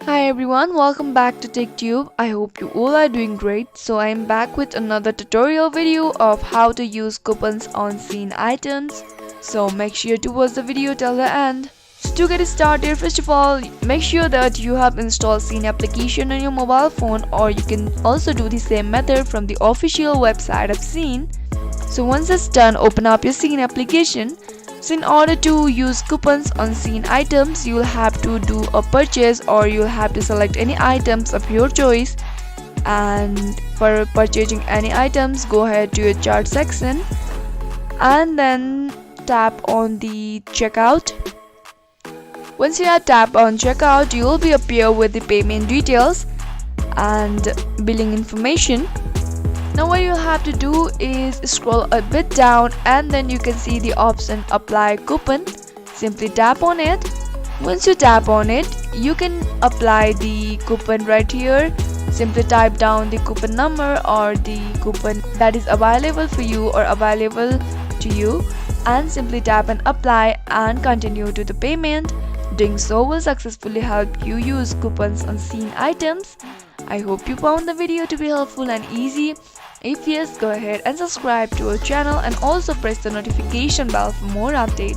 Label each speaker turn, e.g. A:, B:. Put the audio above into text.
A: Hi everyone, welcome back to TechTube. I hope you all are doing great. So I am back with another tutorial video of how to use coupons on Shein items. So make sure to watch the video till the end. So to get started, first of all, make sure that you have installed Shein application on your mobile phone, or you can also do the same method from the official website of Shein. So once it's done, open up your Shein application. So in order to use coupons on Shein items, you'll have to do a purchase, or you'll have to select any items of your choice. And for purchasing any items, go ahead to your chart section and then tap on the checkout. Once you have tapped on checkout, you will be appear with the payment details and billing information. Now what you'll have to do is scroll a bit down and then you can see the option apply coupon. Simply tap on it. Once you tap on it, you can apply the coupon right here. Simply type down the coupon number or the coupon that is available for you or available to you, and simply tap and apply and continue to the payment. Doing so will successfully help you use coupons on Shein items. I hope you found the video to be helpful and easy. If yes, go ahead and subscribe to our channel and also press the notification bell for more updates.